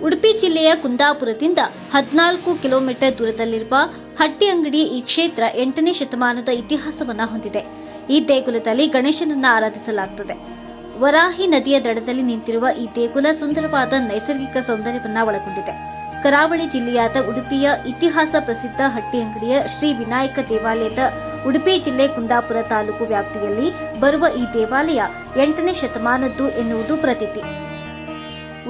ಉಡುಪಿ ಜಿಲ್ಲೆಯ ಕುಂದಾಪುರದಿಂದ 14 ಕಿಲೋಮೀಟರ್ ದೂರದಲ್ಲಿರುವ ಹಟ್ಟಿಯಂಗಡಿ ಈ ಕ್ಷೇತ್ರ 8ನೇ ಶತಮಾನದ ಇತಿಹಾಸವನ್ನು ಹೊಂದಿದೆ. ಈ ದೇಗುಲದಲ್ಲಿ ಗಣೇಶನನ್ನು ಆರಾಧಿಸಲಾಗುತ್ತದೆ. ವರಾಹಿ ನದಿಯ ದಡದಲ್ಲಿ ನಿಂತಿರುವ ಈ ದೇಗುಲ ಸುಂದರವಾದ ನೈಸರ್ಗಿಕ ಸೌಂದರ್ಯವನ್ನು ಒಳಗೊಂಡಿದೆ. ಕರಾವಳಿ ಜಿಲ್ಲೆಯಾದ ಉಡುಪಿಯ ಇತಿಹಾಸ ಪ್ರಸಿದ್ಧ ಹಟ್ಟಿಯಂಗಡಿಯ ಶ್ರೀ ವಿನಾಯಕ ದೇವಾಲಯದ ಉಡುಪಿ ಜಿಲ್ಲೆ ಕುಂದಾಪುರ ತಾಲೂಕು ವ್ಯಾಪ್ತಿಯಲ್ಲಿ ಬರುವ ಈ ದೇವಾಲಯ 8ನೇ ಶತಮಾನದ್ದು ಎನ್ನುವುದು ಪ್ರತೀತಿ.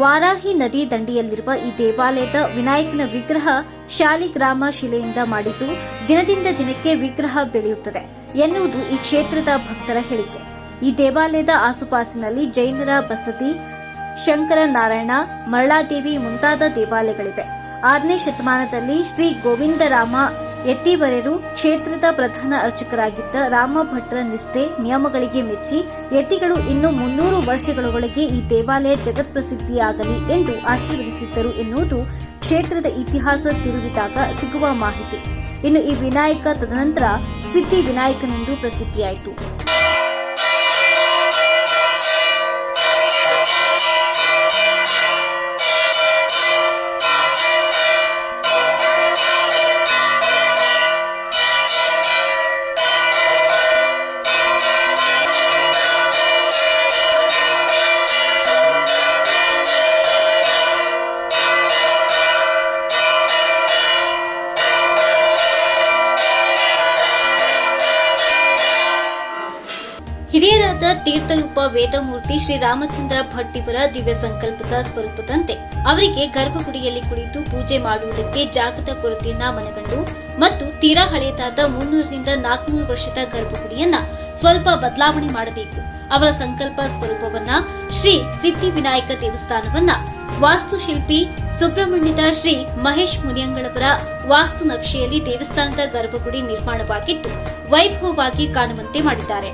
ವಾರಾಹಿ ನದಿ ದಂಡೆಯಲ್ಲಿರುವ ಈ ದೇವಾಲಯದ ವಿನಾಯಕನ ವಿಗ್ರಹ ಶಾಲಿಗ್ರಾಮ ಶಿಲೆಯಿಂದ ಮಾಡಿದ್ದು ದಿನದಿಂದ ದಿನಕ್ಕೆ ವಿಗ್ರಹ ಬೆಳೆಯುತ್ತದೆ ಎನ್ನುವುದು ಈ ಕ್ಷೇತ್ರದ ಭಕ್ತರ ಹೇಳಿಕೆ. ಈ ದೇವಾಲಯದ ಆಸುಪಾಸಿನಲ್ಲಿ ಜೈನರ ಬಸದಿ, ಶಂಕರ ನಾರಾಯಣ, ಮರಳಾದೇವಿ ಮುಂತಾದ ದೇವಾಲಯಗಳಿವೆ. 6ನೇ ಶತಮಾನದಲ್ಲಿ ಶ್ರೀ ಗೋವಿಂದರಾಮ ಯತಿವರ್ಯರು ಕ್ಷೇತ್ರದ ಪ್ರಧಾನ ಅರ್ಚಕರಾಗಿದ್ದ ರಾಮ ಭಟ್ರ ನಿಷ್ಠೆ ನಿಯಮಗಳಿಗೆ ಮೆಚ್ಚಿ ಯತಿಗಳು ಇನ್ನು 300 ವರ್ಷಗಳೊಳಗೆ ಈ ದೇವಾಲಯ ಜಗತ್ಪ್ರಸಿದ್ಧಿಯಾಗಲಿ ಎಂದು ಆಶೀರ್ವದಿಸಿದ್ದರು ಎನ್ನುವುದು ಕ್ಷೇತ್ರದ ಇತಿಹಾಸ ತಿರುವಿದಾಗ ಸಿಗುವ ಮಾಹಿತಿ. ಇನ್ನು ಈ ವಿನಾಯಕ ತದನಂತರ ಸಿದ್ಧಿ ವಿನಾಯಕನೆಂದು ಪ್ರಸಿದ್ಧಿಯಾಯಿತು. ಹಿರಿಯರಾದ ತೀರ್ಥರೂಪ ವೇದಮೂರ್ತಿ ಶ್ರೀ ರಾಮಚಂದ್ರ ಭಟ್ ಇವರ ದಿವ್ಯ ಸಂಕಲ್ಪದ ಸ್ವರೂಪದಂತೆ ಅವರಿಗೆ ಗರ್ಭಗುಡಿಯಲ್ಲಿ ಕುಳಿತು ಪೂಜೆ ಮಾಡುವುದಕ್ಕೆ ಜಾಗದ ಕೊರತೆಯನ್ನ ಮನಗಂಡು ಮತ್ತು ತೀರಾ ಹಳೆಯದಾದ 300ರಿಂದ 400 ವರ್ಷದ ಗರ್ಭಗುಡಿಯನ್ನ ಸ್ವಲ್ಪ ಬದಲಾವಣೆ ಮಾಡಬೇಕು. ಅವರ ಸಂಕಲ್ಪ ಸ್ವರೂಪವನ್ನ ಶ್ರೀ ಸಿದ್ಧಿ ವಿನಾಯಕ ದೇವಸ್ಥಾನವನ್ನ ವಾಸ್ತುಶಿಲ್ಪಿ ಸುಬ್ರಹ್ಮಣ್ಯದ ಶ್ರೀ ಮಹೇಶ್ ಮುನಿಯಂಗಳವರ ವಾಸ್ತು ನಕ್ಷೆಯಲ್ಲಿ ದೇವಸ್ಥಾನದ ಗರ್ಭಗುಡಿ ನಿರ್ಮಾಣವಾಗಿದ್ದು ವೈಭವವಾಗಿ ಕಾಣುವಂತೆ ಮಾಡಿದ್ದಾರೆ.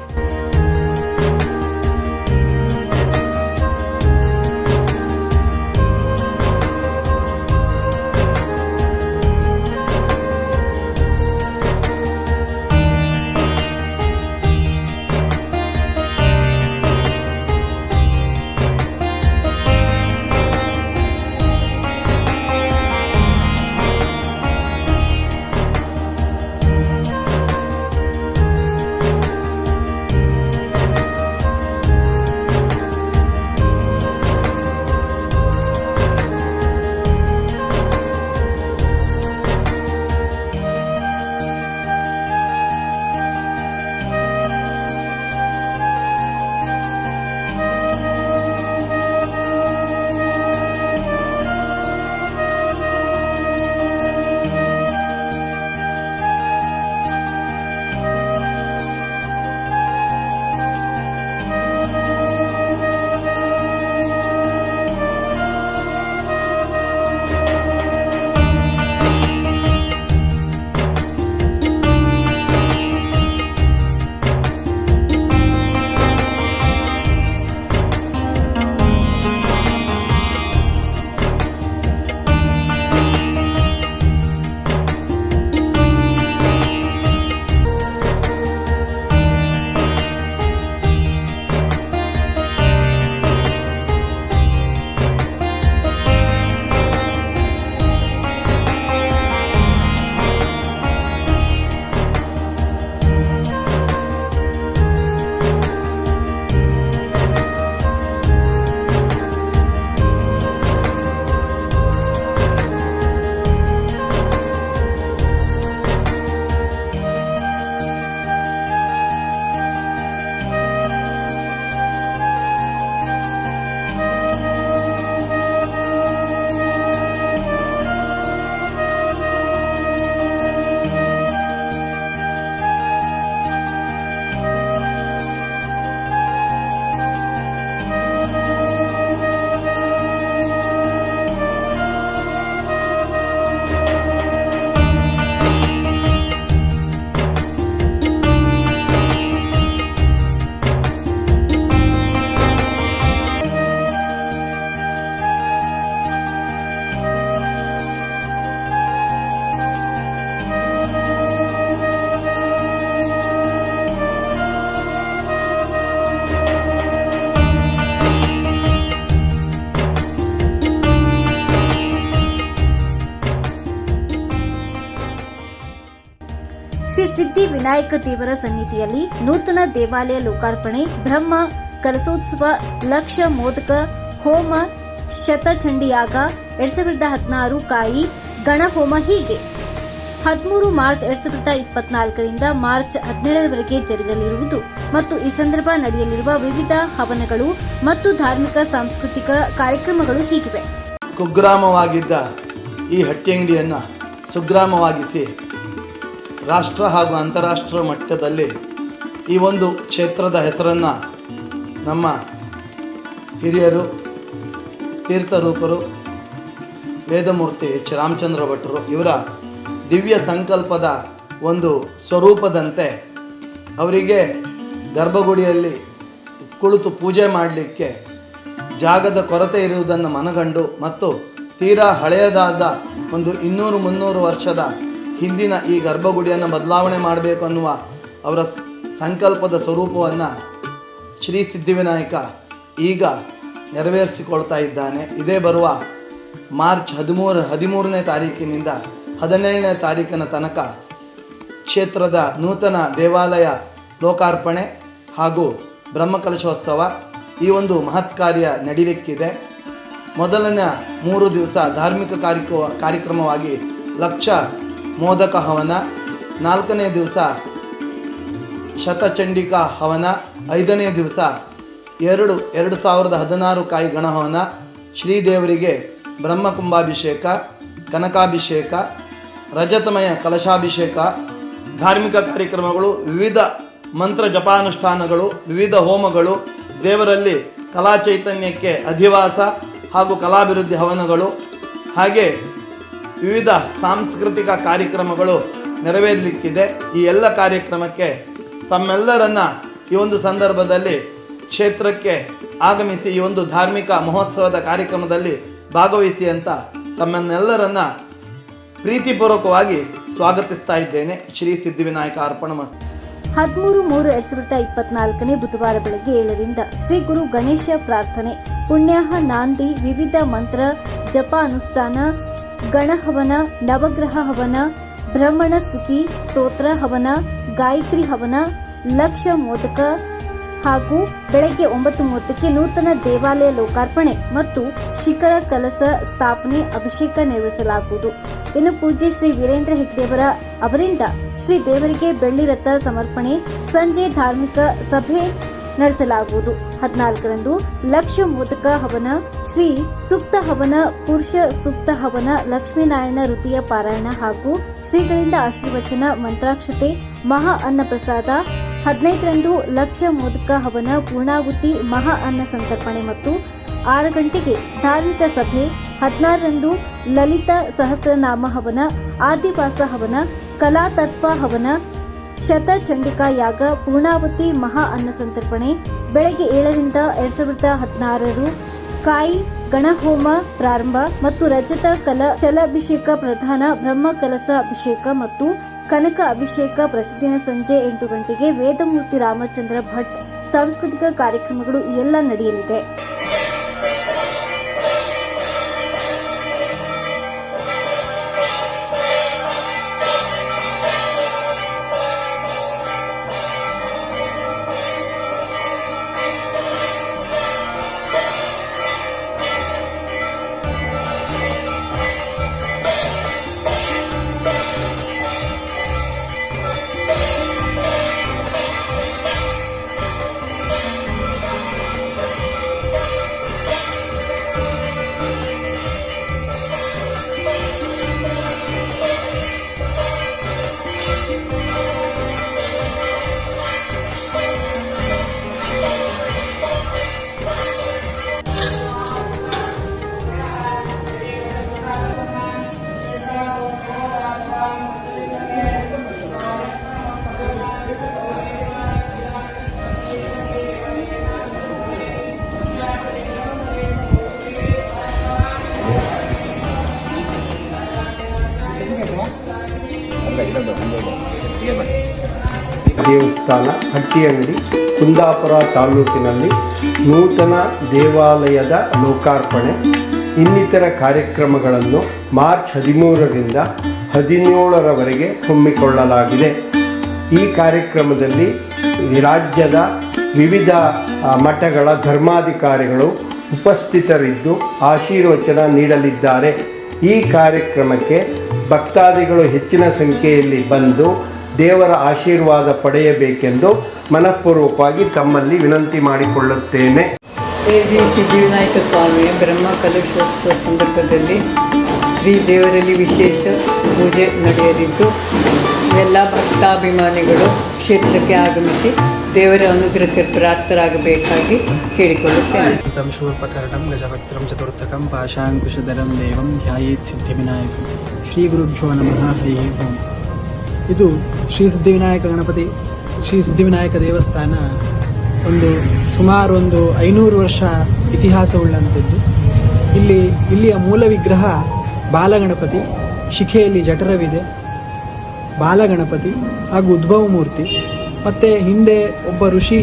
ಶ್ರೀ ಸಿದ್ಧಿ ವಿನಾಯಕ ದೇವರ ಸನ್ನಿಧಿಯಲ್ಲಿ ನೂತನ ದೇವಾಲಯ ಲೋಕಾರ್ಪಣೆ, ಬ್ರಹ್ಮ ಕಲಶೋತ್ಸವ, ಲಕ್ಷ ಮೋದಕ ಹೋಮ, ಶತಚಂಡಿಯಾಗ 2016 ಕಾಯಿ ಗಣಹೋಮ ಹೀಗೆ 13 ಮಾರ್ಚ್ 2024ರಿಂದ ಮಾರ್ಚ್ 17ರವರೆಗೆ ಜರುಗಲಿರುವುದು ಮತ್ತು ಈ ಸಂದರ್ಭ ನಡೆಯಲಿರುವ ವಿವಿಧ ಹವನಗಳು ಮತ್ತು ಧಾರ್ಮಿಕ ಸಾಂಸ್ಕೃತಿಕ ಕಾರ್ಯಕ್ರಮಗಳು ಹೀಗಿವೆ. ಕುಗ್ರಾಮವಾಗಿದ್ದ ಈ ಹಟ್ಟಿಯಂಗಡಿಯನ್ನು ಸುಗ್ರಾಮವಾಗಿಸಿ ರಾಷ್ಟ್ರ ಹಾಗೂ ಅಂತಾರಾಷ್ಟ್ರೀಯ ಮಟ್ಟದಲ್ಲಿ ಈ ಒಂದು ಕ್ಷೇತ್ರದ ಹೆಸರನ್ನು ನಮ್ಮ ಹಿರಿಯರು ತೀರ್ಥರೂಪರು ವೇದಮೂರ್ತಿ ಎಚ್ ರಾಮಚಂದ್ರ ಭಟ್ರು ಇವರ ದಿವ್ಯ ಸಂಕಲ್ಪದ ಒಂದು ಸ್ವರೂಪದಂತೆ ಅವರಿಗೆ ಗರ್ಭಗುಡಿಯಲ್ಲಿ ಕುಳಿತು ಪೂಜೆ ಮಾಡಲಿಕ್ಕೆ ಜಾಗದ ಕೊರತೆ ಇರುವುದನ್ನು ಮನಗಂಡು ಮತ್ತು ತೀರಾ ಹಳೆಯದಾದ ಒಂದು 200-300 ವರ್ಷದ ಹಿಂದಿನ ಈ ಗರ್ಭಗುಡಿಯನ್ನು ಬದಲಾವಣೆ ಮಾಡಬೇಕು ಅನ್ನುವ ಅವರ ಸಂಕಲ್ಪದ ಸ್ವರೂಪವನ್ನು ಶ್ರೀ ಸಿದ್ಧಿವಿನಾಯಕ ಈಗ ನೆರವೇರಿಸಿಕೊಳ್ತಾ ಇದ್ದಾನೆ. ಇದೇ ಬರುವ ಮಾರ್ಚ್ 13ನೇ ತಾರೀಕಿನಿಂದ 17ನೇ ತಾರೀಕಿನ ತನಕ ಕ್ಷೇತ್ರದ ನೂತನ ದೇವಾಲಯ ಲೋಕಾರ್ಪಣೆ ಹಾಗೂ ಬ್ರಹ್ಮಕಲಶೋತ್ಸವ ಈ ಒಂದು ಮಹತ್ ಕಾರ್ಯ ನಡೀಲಿಕ್ಕಿದೆ. ಮೊದಲನೇ 3 ದಿವಸ ಧಾರ್ಮಿಕ ಕಾರ್ಯಕ್ರಮವಾಗಿ ಲಕ್ಷ ಮೋದಕ ಹವನ, 4ನೇ ದಿವಸ ಶತಚಂಡಿಕಾ ಹವನ, 5ನೇ ದಿವಸ 2016 ಕಾಯಿ ಗಣಹವನ, ಶ್ರೀದೇವರಿಗೆ ಬ್ರಹ್ಮಕುಂಭಾಭಿಷೇಕ, ಕನಕಾಭಿಷೇಕ, ರಜತಮಯ ಕಲಶಾಭಿಷೇಕ, ಧಾರ್ಮಿಕ ಕಾರ್ಯಕ್ರಮಗಳು, ವಿವಿಧ ಮಂತ್ರ ಜಪಾನುಷ್ಠಾನಗಳು, ವಿವಿಧ ಹೋಮಗಳು, ದೇವರಲ್ಲಿ ಕಲಾ ಚೈತನ್ಯಕ್ಕೆ ಅಧಿವಾಸ ಹಾಗೂ ಕಲಾಭಿವೃದ್ಧಿ ಹವನಗಳು, ಹಾಗೆ ವಿವಿಧ ಸಾಂಸ್ಕೃತಿಕ ಕಾರ್ಯಕ್ರಮಗಳು ನೆರವೇರಲಿಕ್ಕಿದೆ. ಈ ಎಲ್ಲ ಕಾರ್ಯಕ್ರಮಕ್ಕೆ ತಮ್ಮೆಲ್ಲರನ್ನ ಈ ಒಂದು ಸಂದರ್ಭದಲ್ಲಿ ಕ್ಷೇತ್ರಕ್ಕೆ ಆಗಮಿಸಿ ಈ ಒಂದು ಧಾರ್ಮಿಕ ಮಹೋತ್ಸವದ ಕಾರ್ಯಕ್ರಮದಲ್ಲಿ ಭಾಗವಹಿಸಿ ಅಂತ ತಮ್ಮನ್ನೆಲ್ಲರನ್ನ ಪ್ರೀತಿಪೂರ್ವಕವಾಗಿ ಸ್ವಾಗತಿಸ್ತಾ ಇದ್ದೇನೆ. ಶ್ರೀ ಸಿದ್ಧಿವಿನಾಯಕ ಅರ್ಪಣಮಸ್ತು. 13/3/2024 ಬುಧವಾರ ಬೆಳಗ್ಗೆ 7ರಿಂದ ಶ್ರೀ ಗುರು ಗಣೇಶ ಪ್ರಾರ್ಥನೆ, ಪುಣ್ಯಾಹ ನಾಂದಿ, ವಿವಿಧ ಮಂತ್ರ ಜಪ ಅನುಷ್ಠಾನ, ಗಣಹವನ, ನವಗ್ರಹ ಹವನ, ಬ್ರಹ್ಮಣ ಸ್ತುತಿ ಸ್ತೋತ್ರ ಹವನ, ಗಾಯತ್ರಿ ಹವನ, ಲಕ್ಷ ಮೋದಕ ಹಾಗೂ ಬೆಳಗ್ಗೆ 9:30ಕ್ಕೆ ನೂತನ ದೇವಾಲಯ ಲೋಕಾರ್ಪಣೆ ಮತ್ತು ಶಿಖರ ಕಲಶ ಸ್ಥಾಪನೆ, ಅಭಿಷೇಕ ನೆರವೇರಿಸಲಾಗುವುದು. ಇನ್ನು ಪೂಜ್ಯ ಶ್ರೀ ವೀರೇಂದ್ರ ಹೆಗ್ಗಡೆಯವರ ಅವರಿಂದ ಶ್ರೀ ದೇವರಿಗೆ ಬೆಳ್ಳಿ ರಥ ಸಮರ್ಪಣೆ, ಸಂಜೆ ಧಾರ್ಮಿಕ ಸಭೆ ನಡೆಸಲಾಗುವುದು. 14ರಂದು ಲಕ್ಷ ಮೋದಕ ಹವನ, ಶ್ರೀ ಸೂಕ್ತ ಹವನ, ಪುರುಷ ಸೂಕ್ತ ಹವನ, ಲಕ್ಷ್ಮೀನಾರಾಯಣ ವೃತ್ತಿಯ ಪಾರಾಯಣ ಹಾಗೂ ಶ್ರೀಗಳಿಂದ ಆಶೀರ್ವಚನ, ಮಂತ್ರಾಕ್ಷತೆ, ಮಹಾ ಅನ್ನ ಪ್ರಸಾದ. 15ರಂದು ಲಕ್ಷ ಮೋದಕ ಹವನ, ಪೂರ್ಣಾಹುತಿ, ಮಹಾ ಅನ್ನ ಸಂತರ್ಪಣೆ ಮತ್ತು 6 ಗಂಟೆಗೆ ಧಾರ್ಮಿಕ ಸಭೆ. 16ರಂದು ಲಲಿತ ಸಹಸ್ರನಾಮ ಹವನ, ಆದಿವಾಸ ಹವನ, ಕಲಾ ತತ್ವ ಹವನ, ಶತಚಂಡಿಕಾ ಯಾಗ, ಪೂರ್ಣಾವತಿ, ಮಹಾ ಅನ್ನ ಸಂತರ್ಪಣೆ. ಬೆಳಗ್ಗೆ 7ರಿಂದ 2016 ಕಾಯಿ ಗಣಹೋಮ ಪ್ರಾರಂಭ ಮತ್ತು ರಜತ ಕಲಶಾಭಿಷೇಕ ಪ್ರಧಾನ, ಬ್ರಹ್ಮ ಕಲಶ ಅಭಿಷೇಕ ಮತ್ತು ಕನಕ ಅಭಿಷೇಕ ಪ್ರತಿದಿನ ಸಂಜೆ 8 ಗಂಟೆಗೆ. ವೇದಮೂರ್ತಿ ರಾಮಚಂದ್ರ ಭಟ್ ಸಾಂಸ್ಕೃತಿಕ ಕಾರ್ಯಕ್ರಮಗಳು ಎಲ್ಲ ನಡೆಯಲಿದೆ. ದೇವಸ್ಥಾನ ಹಟ್ಟಿಯಂಗಡಿ ಕುಂದಾಪುರ ತಾಲೂಕಿನಲ್ಲಿ ನೂತನ ದೇವಾಲಯದ ಲೋಕಾರ್ಪಣೆ ಇನ್ನಿತರ ಕಾರ್ಯಕ್ರಮಗಳನ್ನು ಮಾರ್ಚ್ 13ರಿಂದ 17ರವರೆಗೆ ಹಮ್ಮಿಕೊಳ್ಳಲಾಗಿದೆ. ಈ ಕಾರ್ಯಕ್ರಮದಲ್ಲಿ ರಾಜ್ಯದ ವಿವಿಧ ಮಠಗಳ ಧರ್ಮಾಧಿಕಾರಿಗಳು ಉಪಸ್ಥಿತರಿದ್ದು ಆಶೀರ್ವಚನ ನೀಡಲಿದ್ದಾರೆ. ಈ ಕಾರ್ಯಕ್ರಮಕ್ಕೆ ಭಕ್ತಾದಿಗಳು ಹೆಚ್ಚಿನ ಸಂಖ್ಯೆಯಲ್ಲಿ ಬಂದು ದೇವರ ಆಶೀರ್ವಾದ ಪಡೆಯಬೇಕೆಂದು ಮನಃಪೂರ್ವಕವಾಗಿ ತಮ್ಮಲ್ಲಿ ವಿನಂತಿ ಮಾಡಿಕೊಳ್ಳುತ್ತೇನೆ. ಶ್ರೀ ಸಿದ್ಧಿವಿನಾಯಕ ಸ್ವಾಮಿಯ ಬ್ರಹ್ಮ ಕಲಶೋತ್ಸವ ಸಂದರ್ಭದಲ್ಲಿ ಶ್ರೀ ದೇವರಲ್ಲಿ ವಿಶೇಷ ಪೂಜೆ ನಡೆಯಲಿದ್ದು ಎಲ್ಲ ಭಕ್ತಾಭಿಮಾನಿಗಳು ಕ್ಷೇತ್ರಕ್ಕೆ ಆಗಮಿಸಿ ದೇವರ ಅನುಗ್ರಹಕ್ಕೆ ಪ್ರಾಪ್ತರಾಗಬೇಕಾಗಿ ಕೇಳಿಕೊಳ್ಳುತ್ತೇನೆ. ಶೂರ್ಪಕರ್ಣಂ ಗಜವಕ್ತ್ರಂ ಚತುರ್ಥಕಂ ಪಾಶಾಂಕುಶಧರಂ ದೇವಂ ಧ್ಯಾಯೇತ್ ಸಿದ್ಧಿವಿನಾಯಕಂ. ಶ್ರೀ ಗುರುಭ್ಯೋ ನಮಃ. ಹರಿ ಓಂ. ಇದು ಶ್ರೀ ಸಿದ್ಧಿವಿನಾಯಕ ದೇವಸ್ಥಾನ ಸುಮಾರು 500 ವರ್ಷ ಇತಿಹಾಸವುಳ್ಳಂಥದ್ದು. ಇಲ್ಲಿಯ ಮೂಲ ವಿಗ್ರಹ ಬಾಲಗಣಪತಿ, ಶಿಖೆಯಲ್ಲಿ ಜಠರವಿದೆ, ಬಾಲಗಣಪತಿ ಹಾಗೂ ಉದ್ಭವ ಮೂರ್ತಿ. ಮತ್ತು ಹಿಂದೆ ಒಬ್ಬ ಋಷಿ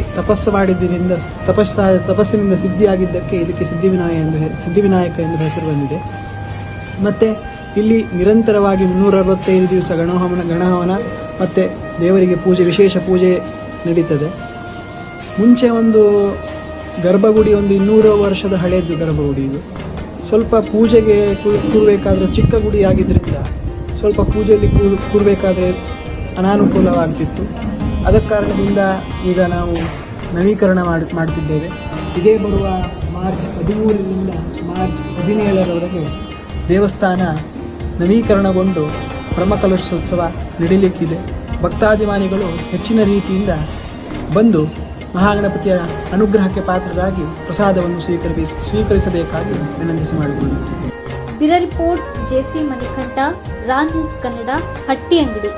ತಪಸ್ಸಿನಿಂದ ಸಿದ್ಧಿಯಾಗಿದ್ದಕ್ಕೆ ಇದಕ್ಕೆ ಸಿದ್ಧಿವಿನಾಯಕ ಎಂದು ಹೆಸರು ಬಂದಿದೆ. ಮತ್ತು ಇಲ್ಲಿ ನಿರಂತರವಾಗಿ 365 ದಿವಸ ಗಣಹವನ ಮತ್ತು ದೇವರಿಗೆ ವಿಶೇಷ ಪೂಜೆ ನಡೀತದೆ. ಮುಂಚೆ ಗರ್ಭಗುಡಿ 200 ವರ್ಷದ ಹಳೆಯದು ಗರ್ಭಗುಡಿ. ಇದು ಸ್ವಲ್ಪ ಪೂಜೆಗೆ ಕೂರಬೇಕಾದ್ರೆ ಚಿಕ್ಕ ಗುಡಿ ಆಗಿದ್ದರಿಂದ ಸ್ವಲ್ಪ ಪೂಜೆಯಲ್ಲಿ ಕೂರಬೇಕಾದ್ರೆ ಅನಾನುಕೂಲವಾಗ್ತಿತ್ತು. ಅದ ಕಾರಣದಿಂದ ಈಗ ನಾವು ನವೀಕರಣ ಮಾಡ್ತಿದ್ದೇವೆ. ಇದೇ ಬರುವ ಮಾರ್ಚ್ 13ರಿಂದ ಮಾರ್ಚ್ 17ರವರೆಗೆ ದೇವಸ್ಥಾನ ನವೀಕರಣಗೊಂಡು ಬ್ರಹ್ಮಕಲಶೋತ್ಸವ ನಡೀಲಿಕ್ಕಿದೆ. ಭಕ್ತಾಭಿಮಾನಿಗಳು ಹೆಚ್ಚಿನ ರೀತಿಯಿಂದ ಬಂದು ಮಹಾಗಣಪತಿಯ ಅನುಗ್ರಹಕ್ಕೆ ಪಾತ್ರರಾಗಿ ಪ್ರಸಾದವನ್ನು ಸ್ವೀಕರಿಸಬೇಕಾಗಿ ವಿನಂತಿಸಿ ಮಾಡಿಕೊಳ್ಳುತ್ತೇವೆ. ಬ್ಯೂರೋ ರಿಪೋರ್ಟ್, ಜೆಸಿ ಮಣಿಕಂಠ, ರಾನ್ ನ್ಯೂಸ್ ಕನ್ನಡ, ಹಟ್ಟಿಯಂಗಡಿ.